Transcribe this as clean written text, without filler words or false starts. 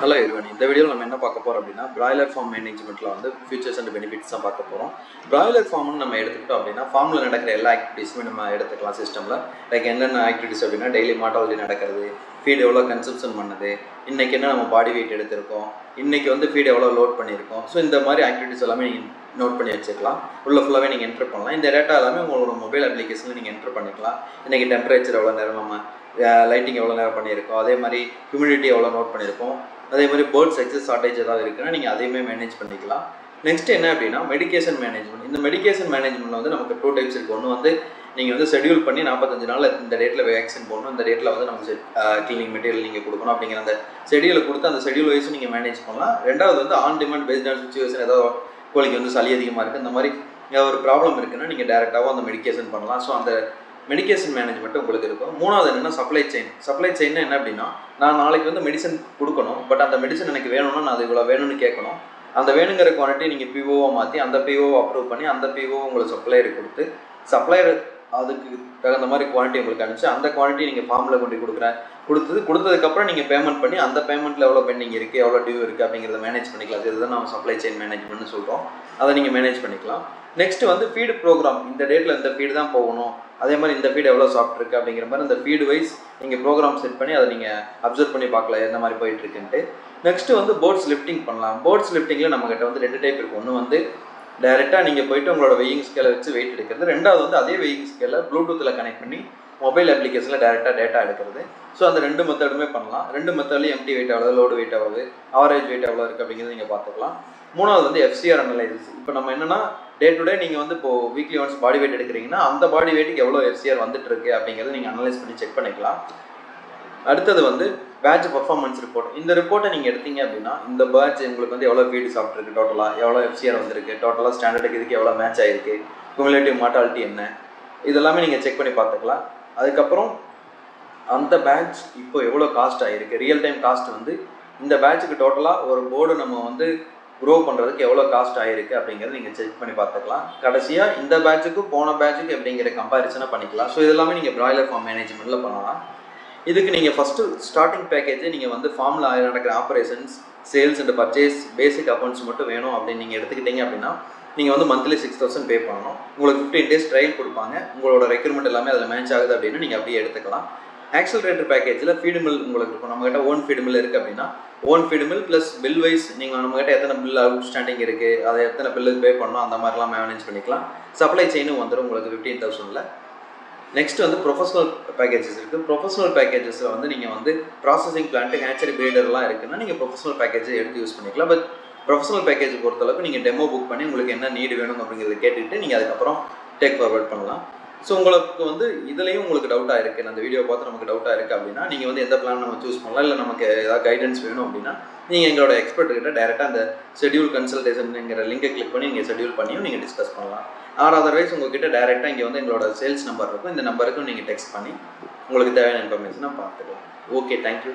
Hello everyone, இந்த வீடியோவில் நம்ம என்ன பார்க்க போகிறோம் அப்படின்னா பிராய்லர் ஃபார்ம் மேனேஜ்மெண்ட்டில் வந்து ஃபியூச்சர்ஸ் அண்ட் பெனிஃபிட்ஸ் தான் பார்க்க போகிறோம். பிராய்லர் ஃபார்ம்னு நம்ம எடுத்துக்கிட்டோம் அப்படின்னா ஃபார்மில் நடக்கிற எல்லா ஆக்டிவிட்டீஸுமே நம்ம எடுத்துக்கலாம் சிஸ்டமில். லைக் என்னென்ன ஆக்டிவிட்டீஸ் அப்படின்னா டெய்லி மார்டாலிட்டி நடக்கிறது, ஃபீட் எவ்வளோ கன்சப்ஷன் பண்ணுது, இன்றைக்கி என்ன நம்ம பாடி வெயிட் எடுத்திருக்கோம், இன்றைக்கி வந்து ஃபீட் எவ்வளோ லோட் பண்ணியிருக்கோம். ஸோ இந்த மாதிரி ஆக்டிவிட்டீஸ் எல்லாமே நீங்கள் நோட் பண்ணி வச்சுக்கலாம். உள்ள ஃபுல்லாகவே நீங்கள் என்ட்ரு பண்ணலாம். இந்த டேட்டா எல்லாமே உங்களோட மொபைல் அப்ளிகேஷனில் நீங்கள் என்ட்ரு பண்ணிக்கலாம். இன்றைக்கி டெம்பரேச்சர் எவ்வளோ நேரம், நம்ம லைட்டிங் எவ்வளோ நேரம் பண்ணியிருக்கோம், அதே மாதிரி ஹியூமிடிட்டி எவ்வளோ நோட் பண்ணியிருக்கோம், அதே மாதிரி பேர்ட்ஸ் எக்ஸஸ் ஷார்ட்டேஜ் ஏதாவது இருக்குன்னா நீங்கள் அதையுமே மேனேஜ் பண்ணிக்கலாம். நெக்ஸ்ட் என்ன அப்படின்னா மெடிக்கேஷன் மேனேஜ்மெண்ட். இந்த மெடிக்கேஷன் மேனேஜ்மெண்ட்டில் வந்து நமக்கு 2 டைப்ஸ் இருக்குது. ஒன்று வந்து நீங்கள் வந்து ஷெடியூல் பண்ணி 45 நாள் இந்த டேட்டில் வேக்சின் போடணும், இந்த டேட்டில் வந்து நமக்கு கிளீனிங் மெட்டீரியல் நீங்கள் கொடுக்கணும் அப்படிங்கிற அந்த ஷெடியூலை கொடுத்து அந்த ஷெடியூல் வைஸும் நீங்கள் மேனேஜ் பண்ணலாம். ரெண்டாவது வந்து on demand based on situation, ஏதாவது கோழிக்கு வந்து சளி அதிகமாக இருக்குது, இந்த மாதிரி ஒரு ப்ராப்ளம் இருக்குன்னா நீங்கள் டேரெக்டாகவும் அந்த மெடிக்கேஷன் பண்ணலாம். ஸோ அந்த மெடிக்கேஷன் மேனேஜ்மெண்ட் உங்களுக்கு இருக்கும். மூணாவது என்னென்னா சப்ளை செயின். சப்ளை செயின் என்ன அப்படின்னா, நான் நாளைக்கு வந்து மெடிசன் கொடுக்கணும், பட் அந்த மெடிசன் எனக்கு வேணும்னா நான் அது இவ்வளோ வேணும்னு கேட்கணும். அந்த வேணுங்கிற குவான்டிட்டி நீங்கள் பிஓவை மாற்றி அந்த பிஓவை அப்ரூவ் பண்ணி அந்த பிஓ உங்களுக்கு சப்ளையருக்கு கொடுத்து சப்ளையர் அதுக்கு தகுந்த மாதிரி குவான்டிட்டி உங்களுக்கு அனுப்பிச்சு அந்த குவான்டிட்டி நீங்கள் ஃபார்மில் கொண்டு கொடுத்ததுக்கப்புறம் நீங்கள் பேமெண்ட் பண்ணி அந்த பேமெண்ட்டில் எவ்வளோ பெண்டிங் இருக்குது, எவ்வளோ டியூ இருக்குது அப்படிங்கிறத மேனேஜ் பண்ணிக்கலாம். இதுதான் நம்ம சப்ளை செயின் மேனேஜ்மெண்ட்னு சொல்கிறோம். அதை நீங்கள் மேனேஜ் பண்ணிக்கலாம். நெக்ஸ்ட்டு வந்து ஃபீடு ப்ரோக்ராம். இந்த டேட்டில் இந்த ஃபீடு தான் போகணும், அதே மாதிரி இந்த ஃபீடு எவ்வளோ சாஃப்ட் இருக்குது அப்படிங்கிற மாதிரி அந்த ஃபீடு வைஸ் நீங்கள் ப்ரோக்ராம் செட் பண்ணி அதை நீங்கள் அப்சர்வ் பண்ணி பார்க்கலாம் எந்த மாதிரி போயிட்டுருக்குன்ட்டு. நெக்ஸ்ட்டு வந்து போர்ட்ஸ் லிஃப்டிங் பண்ணலாம். போர்ட்ஸ் லிஃப்டிங்கில் நம்மகிட்ட வந்து 2 டைப் இருக்குது. ஒன்று வந்து டைரெக்டாக நீங்கள் போய்ட்டு உங்களோட வெயிங் ஸ்கேலை வச்சு வெயிட் எடுக்கிறது. ரெண்டாவது வந்து அதே வெயிங் ஸ்கேலை ப்ளூடூத்தில் கனெக்ட் பண்ணி மொபைல் அப்ளிகேஷனில் டேரெக்டாக டேட்டா எடுக்கிறது. ஸோ அந்த 2 மெத்தடுமே பண்ணலாம். 2 மெத்தட்லையும் எம்டி வெயிட் எவ்வளோ, லோடு வெயிட் எவ்வளோ, ஆவரேஜ் வெயிட் எவ்வளோ இருக்குது அப்படிங்கிறது நீங்கள் பார்த்துக்கலாம். மூணாவது வந்து FCR அனலைசிஸ். இப்போ நம்ம என்னென்னா டே டு டே நீங்கள் வந்து இப்போது வீக்லி ஒன்ஸ் பாடி வெயிட் எடுக்கிறீங்கன்னா அந்த பாடி வெயிட்டுக்கு எவ்வளோ FCR வந்துட்டு இருக்கு அப்படிங்கிறத நீங்கள் அனலைஸ் பண்ணி செக் பண்ணிக்கலாம். அடுத்தது வந்து பேட்ச் பர்ஃபார்மன்ஸ் ரிப்போர்ட். இந்த ரிப்போர்ட்டை நீங்கள் எடுத்தீங்க அப்படின்னா இந்த பேட்ச் உங்களுக்கு வந்து எவ்வளோ ஃபீடு சாப்பிட்ருக்கு, டோட்டலாக எவ்வளோ FCR வந்திருக்கு, டோட்டலாக ஸ்டாண்டர்டுக்கு இதுக்கு எவ்வளோ மேட்ச் ஆகிருக்கு, குமுலேட்டிவ் மார்டாலிட்டி என்ன, இதெல்லாமே நீங்கள் செக் பண்ணி பார்த்துக்கலாம். அதுக்கப்புறம் அந்த பேட்ச் இப்போ எவ்வளோ காஸ்ட் ஆகிருக்கு, ரியல் டைம் காஸ்ட் வந்து இந்த பேட்சுக்கு டோட்டலாக ஒரு போர்டு நம்ம வந்து க்ரோ பண்ணுறதுக்கு எவ்வளோ காஸ்ட் ஆகிருக்கு அப்படிங்கிறத நீங்கள் செக் பண்ணி பார்த்துக்கலாம். கடைசியாக இந்த பேட்சுக்கு போன பேட்சுக்கு எப்படிங்கிற கம்பேரிசனை பண்ணிக்கலாம். ஸோ இதெல்லாமே நீங்கள் பிராய்லர் ஃபார்ம் மேனேஜ்மெண்ட்டில் பண்ணலாம். இதுக்கு நீங்கள் ஃபஸ்ட்டு ஸ்டார்டிங் பேக்கேஜை நீங்கள் வந்து ஃபார்மில் நடக்கிற operations, sales and purchase, basic accounts மட்டும் வேணும் அப்படின்னு நீங்கள் எடுத்துக்கிட்டீங்க அப்படின்னா நீங்கள் வந்து மந்த்லி 6000 பே பண்ணணும். உங்களுக்கு 15 days ட்ரையல் கொடுப்பாங்க. உங்களோட ரெக்யூர்மெண்ட் எல்லாமே அதில் மேட்ச் ஆகுது அப்படின்னா நீங்கள் அப்படியே எடுத்துக்கலாம். ஆக்சலரேட்டர் பேக்கேஜில் ஃபீடு மில் உங்களுக்கு இருக்கும். நம்மகிட்ட ஓன் ஃபீடு மில் இருக்குது அப்படின்னா own feed mill plus bill wise நீங்கள் நம்மகிட்ட எத்தனை பில் அவுட் ஸ்டாண்டிங் இருக்குது, அதை எத்தனை பில்லுக்கு பே பண்ணணும், அந்த மாதிரிலாம் மேனேஜ் பண்ணிக்கலாம். சப்ளை செயினும் வந்துடும் உங்களுக்கு 15,000. நெக்ஸ்ட் வந்து ப்ரொஃபஷனல் பேக்கேஜஸ் இருக்குது. ப்ரொஃபஷனல் பேக்கேஜஸில் வந்து நீங்கள் வந்து ப்ராசஸிங் பிளான்ட்டு, ஹேச்சரி பிரீடர்லாம் இருக்குன்னா நீங்கள் ப்ரொஃபஷனல் பேக்கேஜை எடுத்து யூஸ் பண்ணிக்கலாம். பட் ப்ரொஃபஷனல் பேக்கேஜ் பொறுத்தளவுக்கு நீங்கள் டெமோ புக் பண்ணி உங்களுக்கு என்ன நீடு வேணும் அப்படிங்கிறத கேட்டுக்கிட்டு நீங்கள் அதுக்கப்புறம் டேக் ஃபார்வர்ட் பண்ணலாம். ஸோ உங்களுக்கு வந்து இதுலேயும் உங்களுக்கு டவுட்டாக இருக்குது, அந்த வீடியோ பார்த்து நமக்கு டவுட்டாக இருக்குது அப்படின்னா நீங்கள் வந்து எந்த பிளான் நம்ம சூஸ் பண்ணலாம், இல்லை நமக்கு ஏதாவது கைடன்ஸ் வேணும் அப்படின்னா நீங்கள் எங்களோட எக்ஸ்பர்ட்கிட்ட டேரெக்டாக அந்த ஷெடியூல் கன்சல்டேஷனுங்கிற லிங்கை கிளிக் பண்ணி நீங்கள் ஷெடியூல் பண்ணியும் நீங்கள் டிஸ்கஸ் பண்ணலாம். ஆர் அதர்வைஸ் உங்கள்கிட்ட டேரெக்டாக இங்கே வந்து எங்களோட சேல்ஸ் நம்பர் இருக்கும், இந்த நம்பருக்கும் நீங்கள் டெக்ஸ்ட் பண்ணி உங்களுக்கு தேவையான இன்ஃபர்மேஷனை பார்த்துக்கலாம். Okay, thank you.